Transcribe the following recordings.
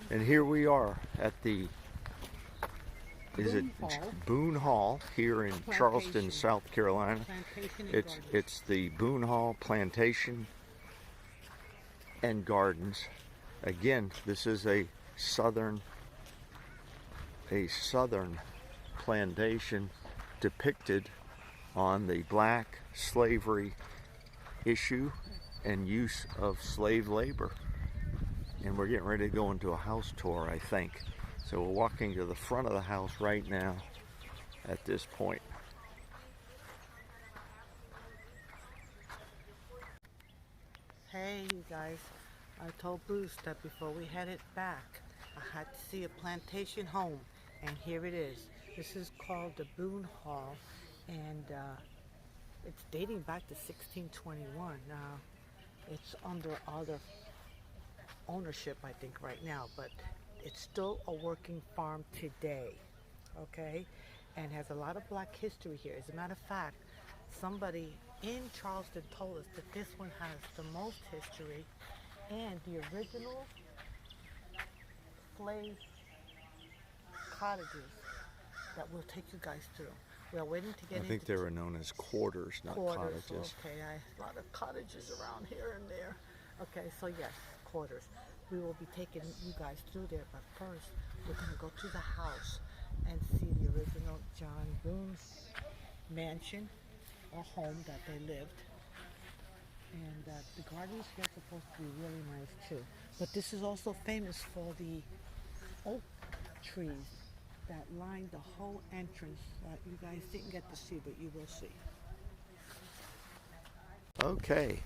And here we are at the Boone Hall here in Charleston, South Carolina. It's the Boone Hall Plantation and Gardens. Again, this is a southern plantation depicted on the black slavery issue and use of slave labor. And we're getting ready to go into a house tour, I think. So we're walking to the front of the house right now at this point. Hey you guys, I told Bruce that before we headed back, I had to see a plantation home, and here it is. This is called the Boone Hall, and it's dating back to 1621. Now, it's under other ownership, I think, right now, but it's still a working farm today, okay? And has a lot of black history here. As a matter of fact, somebody in Charleston told us that this one has the most history and the original slave cottages that we'll take you guys through. We are waiting to get into... I think they were known as quarters, not cottages. Okay, a lot of cottages around here and there. Okay, so yes, quarters. We will be taking you guys through there, but first we're going to go to the house and see the original John Boone's mansion or home that they lived. And the gardens here are supposed to be really nice too. But this is also famous for the oak trees that line the whole entrance that you guys didn't get to see, but you will see. Okay,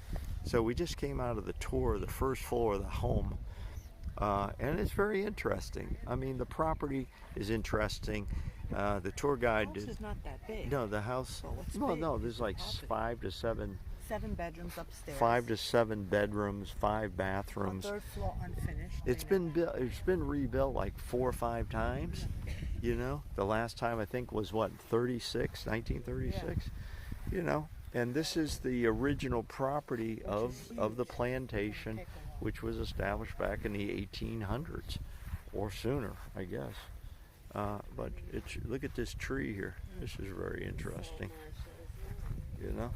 so we just came out of the tour of the first floor of the home, and it's very interesting. I mean, the property is interesting. The tour guide The house is not that big. No, the house. Well, no, there's like 5 to 7. 7 bedrooms upstairs. 5 to 7 bedrooms, 5 bathrooms. Third floor unfinished. It's been rebuilt like 4 or 5 times. You know, the last time I think was what, 1936. Yeah. You know, and this is the original property of the plantation, which was established back in the 1800s or sooner, I guess. But look at this tree here. This is very interesting. You know.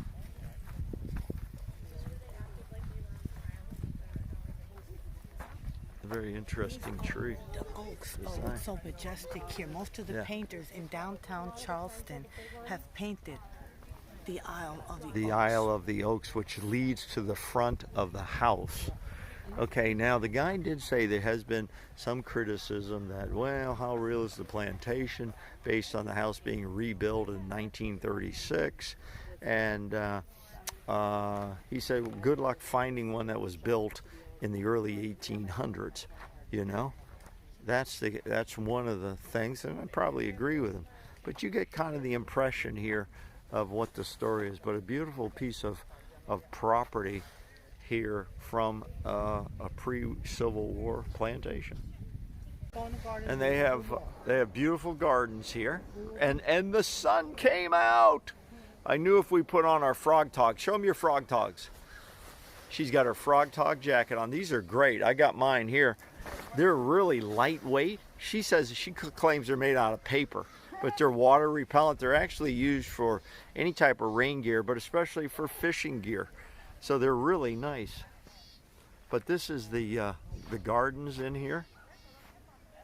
A very interesting tree. The oaks look so majestic here. Most of the painters in downtown Charleston have painted the Isle of the Oaks. The Isle of the Oaks, which leads to the front of the house. Okay, now the guy did say there has been some criticism that, well, how real is the plantation based on the house being rebuilt in 1936? And he said, well, good luck finding one that was built in the early 1800s. You know, that's one of the things, and I probably agree with him. But you get kind of the impression here of what the story is. But a beautiful piece of property here from a pre-Civil War plantation. And they have beautiful gardens here, and the sun came out. I knew if we put on our frog togs. Show them your frog togs. She's got her frog tog jacket on. These are great. I got mine here. They're really lightweight. She claims they're made out of paper, but they're water repellent. They're actually used for any type of rain gear, but especially for fishing gear. So they're really nice. But this is the gardens in here.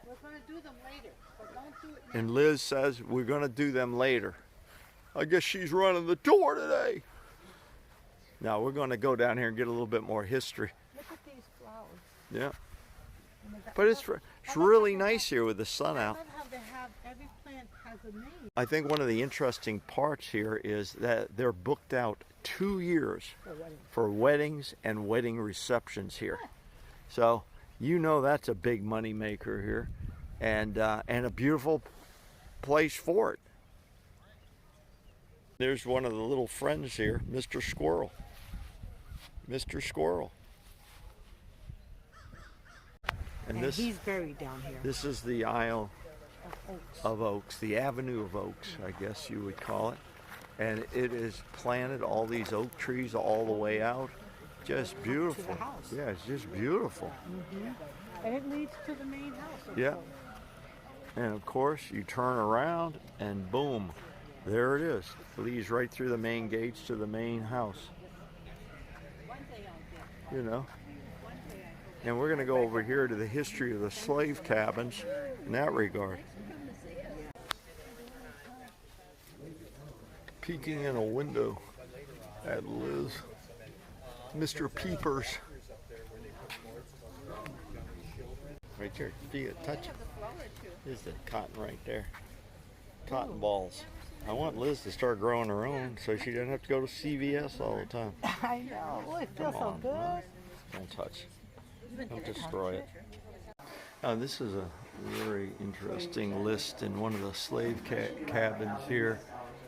We're going to do them later, but don't do it now. And Liz says we're going to do them later. I guess she's running the tour today. Now we're going to go down here and get a little bit more history. Look at these flowers. Yeah. But it's really nice here with the sun out. I love how they have, every plant has a name. I think one of the interesting parts here is that they're booked out 2 years for weddings and wedding receptions here. So you know that's a big money maker here, and a beautiful place for it. There's one of the little friends here, Mr. Squirrel. Mr. Squirrel. And he's buried down here. This is the Isle of Oaks, the Avenue of Oaks, I guess you would call it. And it is planted, all these oak trees all the way out. Just beautiful. To the house. Yeah, it's just beautiful. And it leads to the main house. Yeah. And of course, you turn around and boom, there it is. It leads right through the main gates to the main house. You know. And we're going to go over here to the history of the slave cabins in that regard. Peeking in a window at Liz. Mr. Peepers. Right there. Do you touch it? There's the cotton right there. Cotton balls. I want Liz to start growing her own so she doesn't have to go to CVS all the time. I know. Oh, it feels so good. Don't touch. Don't destroy it. Now, this is a very interesting list in one of the slave cabins here.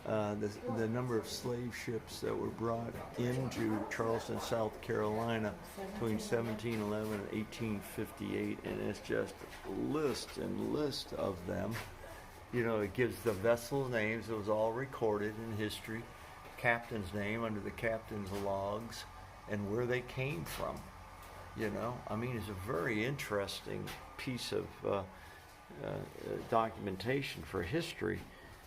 The number of slave ships that were brought into Charleston, South Carolina between 1711 and 1858, and it's just list and list of them. You know, it gives the vessel names. It was all recorded in history. Captain's name under the captain's logs and where they came from. You know, I mean, it's a very interesting piece of documentation for history,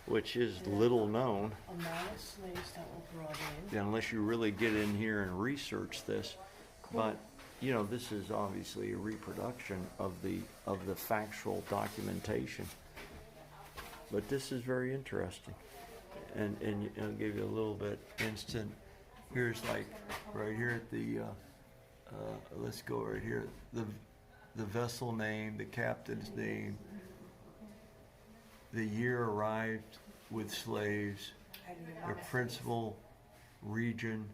which is little known. Amount of slaves that were brought in. Unless you really get in here and research this. Cool. But, you know, this is obviously a reproduction of the factual documentation. But this is very interesting. And I'll give you a little bit instant. Here's like right here at the let's go right here. The vessel name, the captain's name, the year arrived with slaves, their principal region.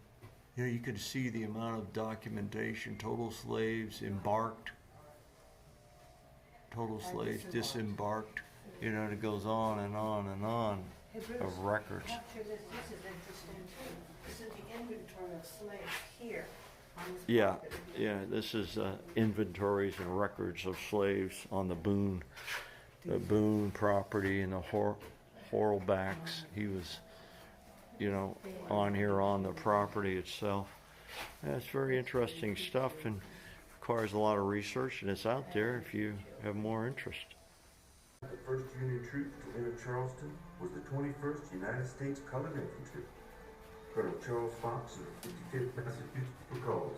You know, you can see the amount of documentation, total slaves embarked, total slaves disembarked. You know, it goes on and on and on of records. This is interesting too. This is the inventory of slaves here. Yeah, this is inventories and records of slaves on the Boone property and the Horlbacks. He was, you know, on here on the property itself. That's very interesting stuff and requires a lot of research, and it's out there if you have more interest. The first Union troop to enter Charleston was the 21st United States Colored Infantry. Colonel Charles Fox of the 55th Massachusetts recalls.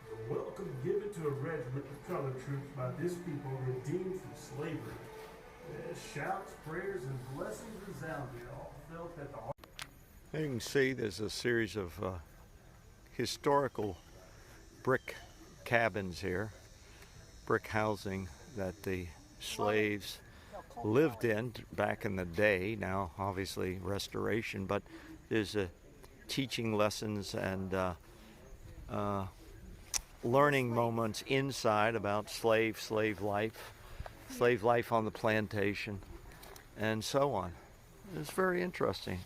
The welcome given to a regiment of colored troops by this people redeemed from slavery. Shouts, prayers, and blessings resounded, all felt at the heart. As you can see, there's a series of historical brick cabins here, brick housing that the slaves lived in back in the day. Now, obviously, restoration, but there's a teaching lessons and learning moments inside about slave life on the plantation, and so on. It's very interesting.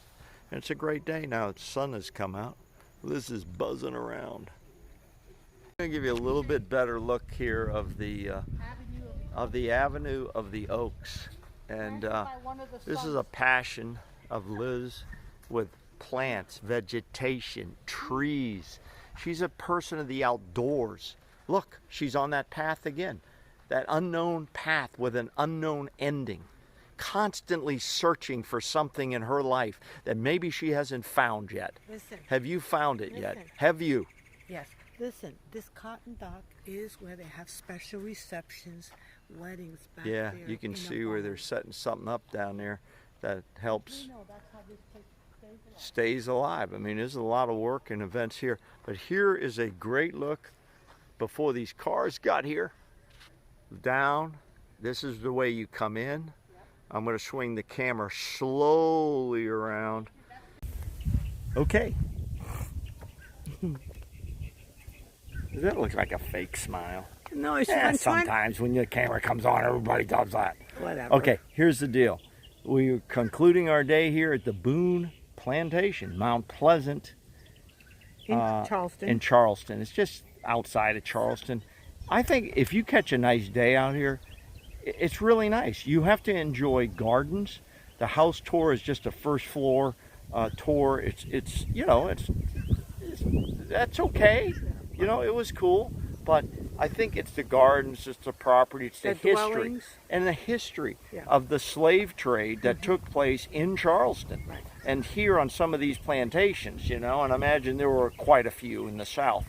And it's a great day now. The sun has come out. Liz is buzzing around. I'm going to give you a little bit better look here of the Avenue of the Oaks. And this is a passion of Liz with plants, vegetation, trees. She's a person of the outdoors. Look, she's on that path again. That unknown path with an unknown ending. Constantly searching for something in her life that maybe she hasn't found yet. Listen. Have you found it yet? Have you? Yes. Listen, this cotton dock is where they have special receptions, weddings back there. Yeah, you can see where they're setting something up down there that helps. You know, that's how this stays alive. I mean, there's a lot of work and events here. But here is a great look before these cars got here. Down. This is the way you come in. I'm going to swing the camera slowly around. Okay. Does that look like a fake smile? No, it's sometimes when your camera comes on, everybody does that. Whatever. Okay, here's the deal. We're concluding our day here at the Boone Plantation, Mount Pleasant, in Charleston. In Charleston. It's just outside of Charleston. I think if you catch a nice day out here, it's really nice. You have to enjoy gardens. The house tour is just a first floor tour. It's you know, it's that's okay. You know, it was cool, but I think it's the gardens, it's the property, it's the history. dwellings. And the history Yeah. of the slave trade that took place in Charleston. Right. And here on some of these plantations, you know, and I imagine there were quite a few in the South.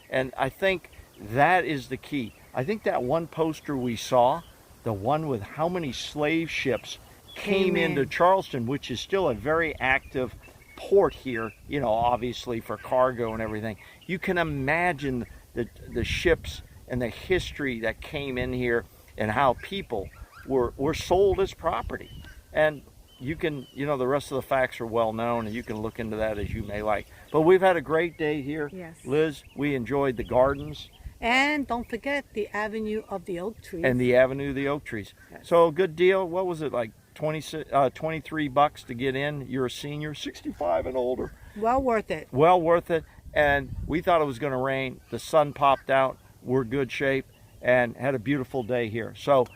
And I think that is the key. I think that one poster we saw, the one with how many slave ships came into in. Charleston, which is still a very active port here, you know, obviously for cargo and everything. You can imagine the ships and the history that came in here and how people were sold as property. And you can, you know, the rest of the facts are well known, and you can look into that as you may like. But we've had a great day here. Yes. Liz, we enjoyed the gardens. And don't forget the Avenue of the Oak Trees. And the Avenue of the Oak Trees. Yes. So good deal. What was it, like $23 to get in? You're a senior, 65 and older. Well worth it. Well worth it. And we thought it was going to rain. The sun popped out. We're good shape and had a beautiful day here. So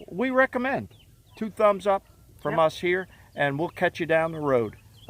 we recommend 2 thumbs up from Yep. us here, and we'll catch you down the road.